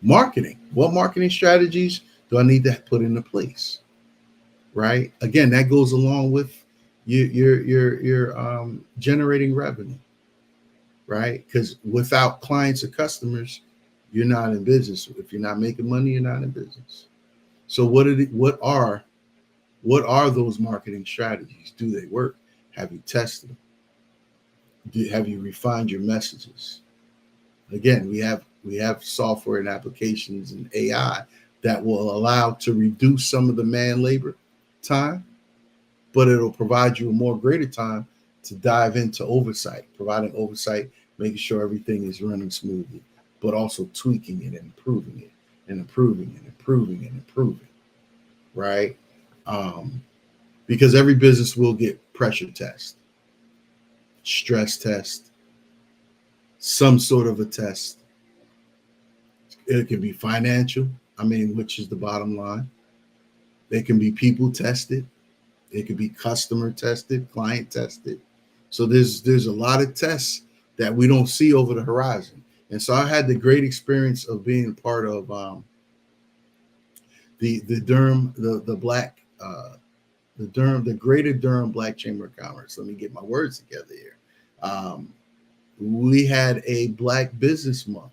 Marketing. What marketing strategies do I need to put into place? Right. Again, that goes along with your generating revenue. Right. Because without clients or customers, you're not in business. If you're not making money, you're not in business. So what are those marketing strategies? Do they work? Have you tested them? Have you refined your messages? Again, we have software and applications and AI that will allow to reduce some of the man labor time, but it'll provide you a more greater time to dive into oversight, providing oversight, making sure everything is running smoothly, but also tweaking it and improving it and improving and improving and improving, right? Because every business will get pressure test, stress test, some sort of a test. It can be financial, which is the bottom line. They can be people tested. It could be customer tested, client tested. So there's a lot of tests that we don't see over the horizon. And so I had the great experience of being part of the Durham, the Black, the Greater Durham Black Chamber of Commerce. Let me get my words together here. We had a Black Business Month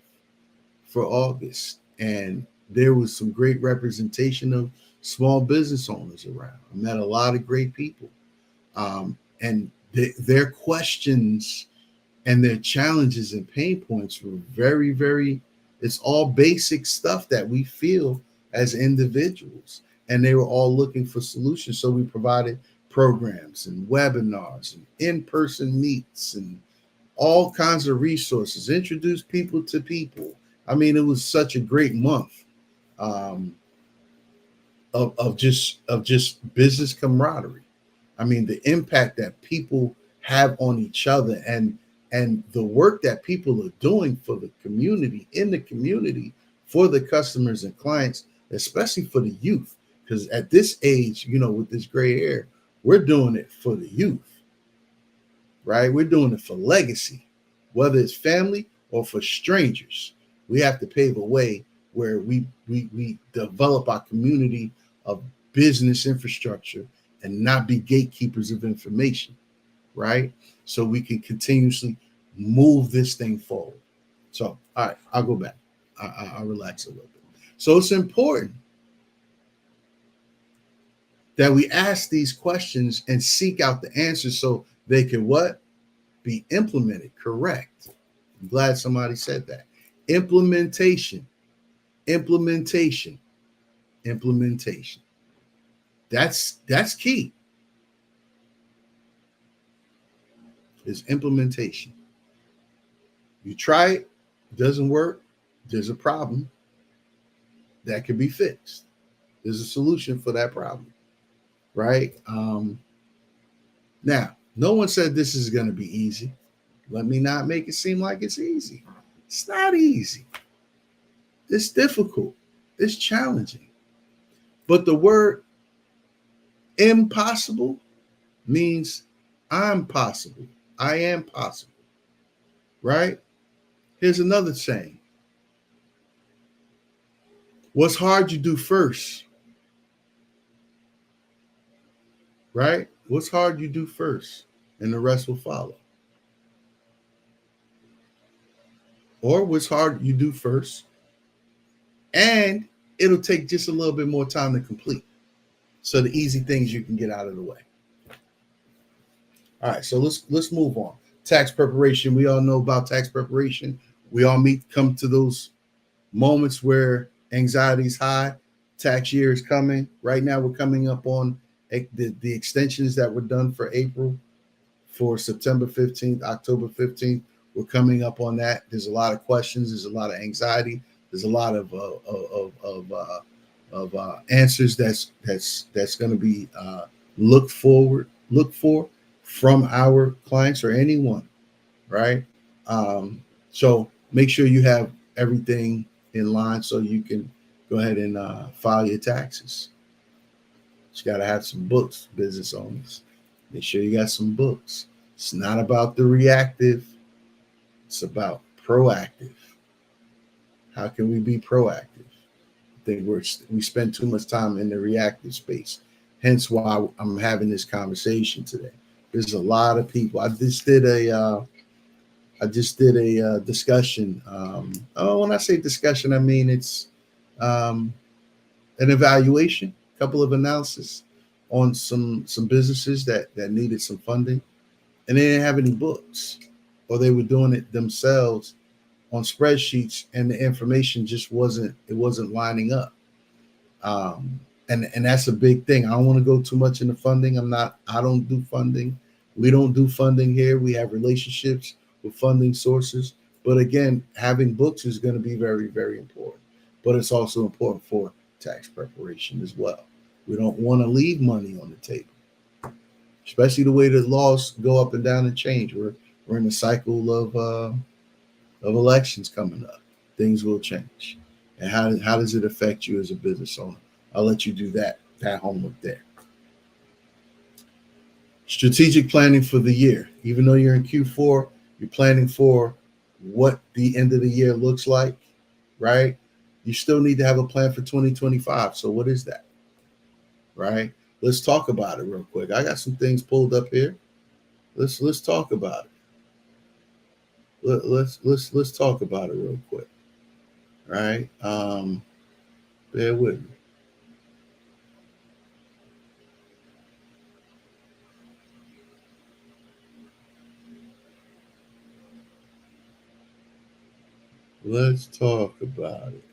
for August, and there was some great representation of small business owners around. I met a lot of great people, and their questions and their challenges and pain points were very, very, it's all basic stuff that we feel as individuals, and they were all looking for solutions. So we provided programs and webinars and in-person meets and all kinds of resources, introduced people to people. It was such a great month of just business camaraderie. The impact that people have on each other and the work that people are doing for the community, in the community, for the customers and clients, especially for the youth. Because at this age, with this gray hair, we're doing it for the youth, right? We're doing it for legacy, whether it's family or for strangers. We have to pave a way where we develop our community of business infrastructure and not be gatekeepers of information, right? So we can continuously move this thing forward. So, all right, I'll go back. I'll relax a little bit. So it's important that we ask these questions and seek out the answers so they can what? Be implemented. Correct. I'm glad somebody said that. Implementation. That's key. Is implementation. You try it doesn't work, there's a problem that can be fixed. There's a solution for that problem, right? Now, no one said this is going to be easy. Let me not make it seem like it's easy. It's not easy. It's difficult. It's challenging. But the word impossible means I'm possible. I am possible, right? Here's another saying. What's hard you do first, right? What's hard you do first, and the rest will follow. Or what's hard you do first, and it'll take just a little bit more time to complete. So the easy things you can get out of the way. All right, so let's move on. Tax preparation. We all know about tax preparation. We all come to those moments where anxiety is high. Tax year is coming. Right now, we're coming up on the extensions that were done for April, for September 15th, October 15th. We're coming up on that. There's a lot of questions. There's a lot of anxiety. There's a lot of answers that's going to be looked for from our clients or anyone, right? So make sure you have everything in line so you can go ahead and file your taxes. You got to have some books, business owners. Make sure you got some books. It's not about the reactive. It's about proactive. How can we be proactive? I think we spend too much time in the reactive space. Hence why I'm having this conversation today. There's a lot of people. I just did a discussion. Oh, when I say discussion, I mean it's um, an evaluation, a couple of analysis on some businesses that needed some funding, and they didn't have any books, or they were doing it themselves on spreadsheets, and the information just wasn't lining up. Um, and that's a big thing. I don't want to go too much into funding. I don't do funding. We don't do funding here. We have relationships with funding sources. But again, having books is going to be very, very important. But it's also important for tax preparation as well. We don't want to leave money on the table, especially the way that laws go up and down and change. We're in a cycle of elections coming up. Things will change. And how does it affect you as a business owner? I'll let you do that homework there. Strategic planning for the year. Even though you're in Q4, you're planning for what the end of the year looks like, right? You still need to have a plan for 2025. So what is that? Right? Let's talk about it real quick. I got some things pulled up here. Let's talk about it. Let's talk about it real quick. Right? Bear with me. Let's talk about it.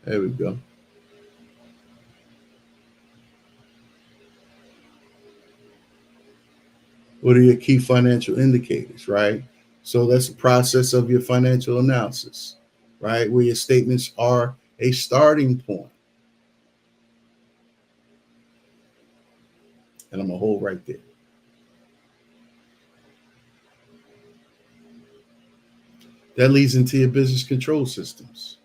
There we go. What are your key financial indicators, right? So that's the process of your financial analysis, right? Where your statements are a starting point. And I'm going to hold right there. That leads into your business control systems,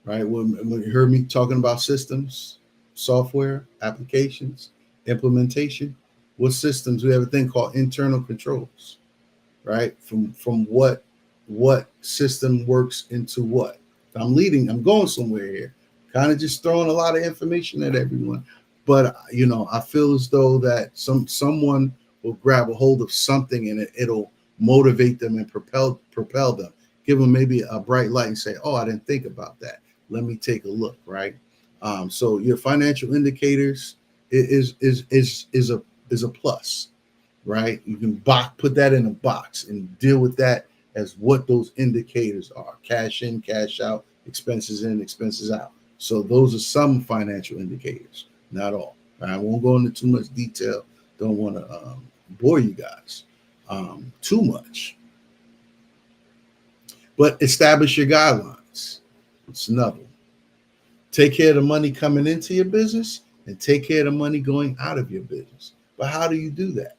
right? When you heard me talking about systems, software, applications, implementation, what systems? We have a thing called internal controls, right? From what system works into what. I'm going somewhere here. Kind of just throwing a lot of information at everyone. But I feel as though that someone will grab a hold of something and it'll motivate them and propel them. Give them maybe a bright light and say, "Oh, I didn't think about that. Let me take a look." Right. So your financial indicators is a plus, right? You can put that in a box and deal with that as what those indicators are: cash in, cash out, expenses in, expenses out. So those are some financial indicators, not all. I won't go into too much detail. Don't want to bore you guys too much. But establish your guidelines. It's another one. Take care of the money coming into your business and take care of the money going out of your business. But how do you do that?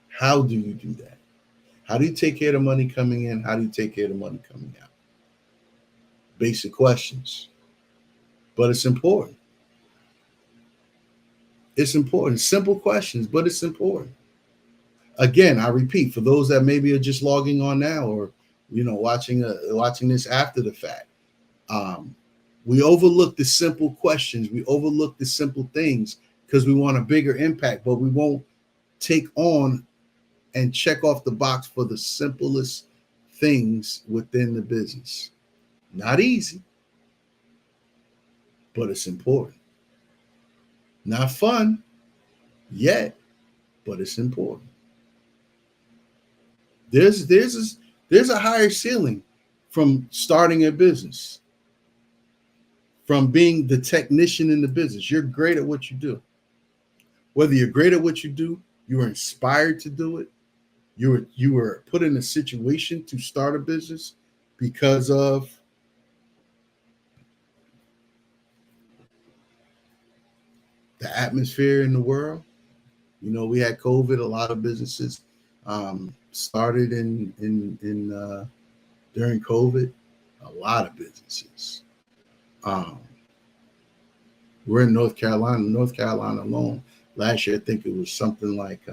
How do you do that? How do you take care of the money coming in? How do you take care of the money coming out? Basic questions. But it's important. It's important. Simple questions, but it's important. Again, I repeat, for those that maybe are just logging on now or watching this after the fact, we overlook the simple questions. We overlook the simple things because we want a bigger impact, but we won't take on and check off the box for the simplest things within the business. Not easy, but it's important. Not fun yet, but it's important. There's a higher ceiling from starting a business, from being the technician in the business. You're great at what you do. Whether you're great at what you do, you were inspired to do it, you were put in a situation to start a business because of the atmosphere in the world. We had COVID. A lot of businesses started during COVID. A lot of businesses. We're in North Carolina. North Carolina alone, last year I think it was something like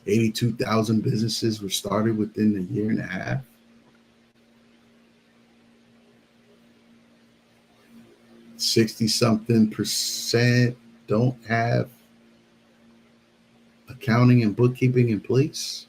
82,000 businesses were started within a year and a half. $60-something% don't have accounting and bookkeeping in place.